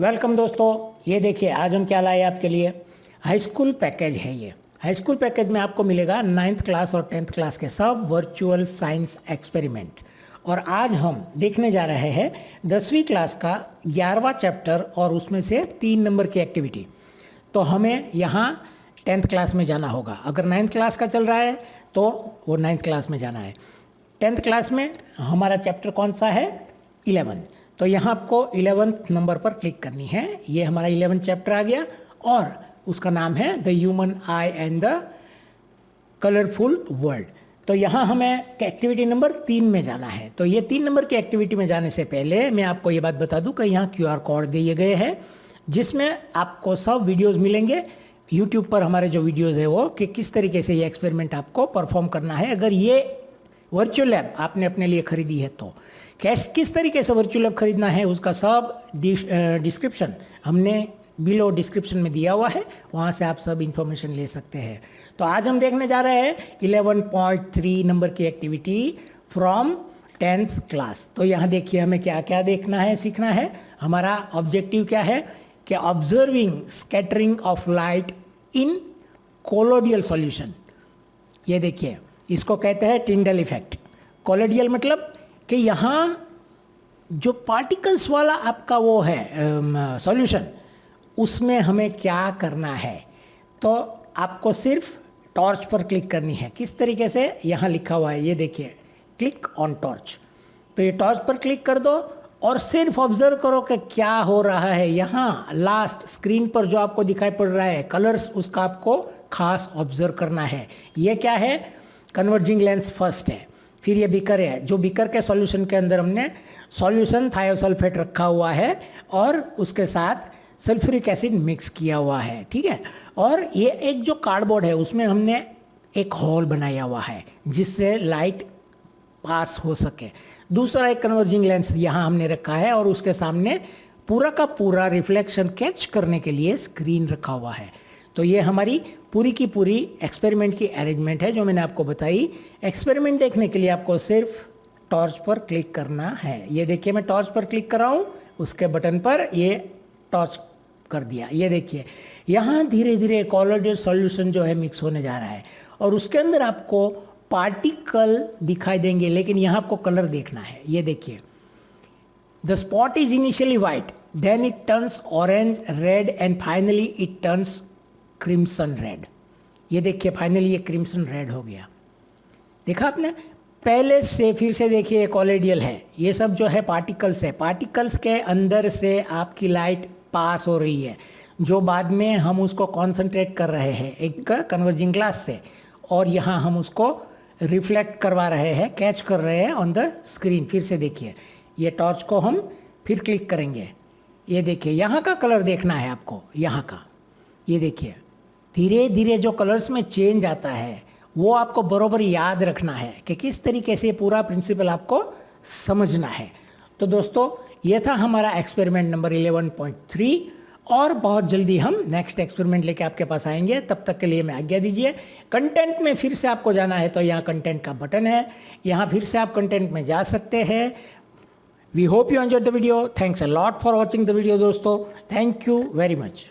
Welcome दोस्तों, ये देखिए आज हम क्या लाए आपके लिए। हाई स्कूल पैकेज है ये। हाई स्कूल पैकेज में आपको मिलेगा 9th क्लास और 10th क्लास के सब वर्चुअल साइंस एक्सपेरिमेंट। और आज हम देखने जा रहे हैं 10वीं क्लास का 11वां चैप्टर और उसमें से 3 नंबर की एक्टिविटी। तो हमें यहाँ 10th क्लास में जाना होगा। अगर 9th क्लास का चल रहा है तो वो 9th क्लास में जाना है। 10th क्लास में हमारा चैप्टर कौन सा है? 11। तो यहाँ आपको 11th नंबर पर क्लिक करनी है। ये हमारा 11th चैप्टर आ गया और उसका नाम है the human I and the colourful world. तो यहाँ हमें एक्टिविटी नंबर 3 में जाना है। तो ये 3 नंबर की एक्टिविटी में जाने से पहले मैं आपको ये बात बता दूं कि यहाँ QR कोड दिए गए हैं जिसमें आपको सब वीडियोस मिलेंगे। यूट्यूब पर हमारे जो वीडियोस है वो कि किस तरीके से ये एक्सपेरिमेंट आपको परफॉर्म करना है। अगर ये वर्चुअल लैब आपने अपने लिए खरीदी है तो किस तरीके से वर्चुअल लैब खरीदना है उसका सब डिस्क्रिप्शन हमने बिलो डिस्क्रिप्शन में दिया हुआ है, वहाँ से आप सब इंफॉर्मेशन ले सकते हैं। तो आज हम देखने जा रहे हैं 11.3 नंबर की एक्टिविटी फ्रॉम 10th क्लास। तो यहाँ देखिए हमें क्या क्या देखना है, सीखना है। हमारा ऑब्जेक्टिव क्या है कि observing scattering of light in colloidal solution. ये देखिए इसको कहते हैं टिंडल इफेक्ट। कोलोडियल मतलब कि यहाँ जो पार्टिकल्स वाला आपका वो है सॉल्यूशन, उसमें हमें क्या करना है। तो आपको सिर्फ टॉर्च पर क्लिक करनी है। किस तरीके से? यहाँ लिखा हुआ है, ये देखिए क्लिक ऑन टॉर्च। तो ये टॉर्च पर क्लिक कर दो और सिर्फ ऑब्जर्व करो कि क्या हो रहा है। यहाँ लास्ट स्क्रीन पर जो आपको दिखाई पड़ रहा है कलर्स, उसका आपको खास ऑब्जर्व करना है। ये क्या है? कन्वर्जिंग लेंस फर्स्ट है। फिर ये बीकर है, जो बीकर के सॉल्यूशन के अंदर हमने सॉल्यूशन थायोसल्फेट रखा हुआ है और उसके साथ सल्फ्यूरिक एसिड मिक्स किया हुआ है, ठीक है। और ये एक जो कार्डबोर्ड है उसमें हमने एक होल बनाया हुआ है जिससे लाइट पास हो सके। दूसरा एक कन्वर्जिंग लेंस यहाँ हमने रखा है और उसके सामने पूरा का पूरा रिफ्लेक्शन कैच करने के लिए स्क्रीन रखा हुआ है। तो ये हमारी पूरी की पूरी एक्सपेरिमेंट की अरेंजमेंट है जो मैंने आपको बताई। एक्सपेरिमेंट देखने के लिए आपको सिर्फ टॉर्च पर क्लिक करना है। ये देखिए मैं टॉर्च पर क्लिक कर रहा हूँ, उसके बटन पर ये टॉर्च कर दिया। ये देखिए यहाँ धीरे धीरे कोलोइडल सॉल्यूशन जो है मिक्स होने जा रहा है और उसके अंदर आपको पार्टिकल दिखाई देंगे, लेकिन यहाँ आपको कलर देखना है। ये देखिए the spot is initially white, then it turns orange, red and finally it turns crimson red. ये देखिए फाइनली ये क्रिम्सन रेड हो गया। देखा आपने? पहले से फिर से देखिए कोलोइडल है, ये सब जो है पार्टिकल्स है। पार्टिकल्स के अंदर से आपकी लाइट पास हो रही है जो बाद में हम उसको कॉन्सेंट्रेट कर रहे हैं एक कन्वर्जिंग ग्लास से, और यहाँ हम उसको रिफ्लेक्ट करवा रहे हैं, कैच कर रहे हैं ऑन द स्क्रीन। फिर से देखिए ये टॉर्च को हम फिर क्लिक करेंगे। ये देखिए यहाँ का कलर देखना है आपको, यहाँ का। ये देखिए धीरे धीरे जो कलर्स में चेंज आता है वो आपको बरोबर याद रखना है कि किस तरीके से पूरा प्रिंसिपल आपको समझना है। तो दोस्तों ये था हमारा एक्सपेरिमेंट नंबर 11.3 और बहुत जल्दी हम नेक्स्ट एक्सपेरिमेंट लेके आपके पास आएंगे। तब तक के लिए मैं आज्ञा दीजिए। कंटेंट में फिर से आपको जाना है तो यहाँ कंटेंट का बटन है, यहाँ फिर से आप कंटेंट में जा सकते हैं। We hope you enjoyed the video. Thanks a lot for watching the video दोस्तों। Thank you very much.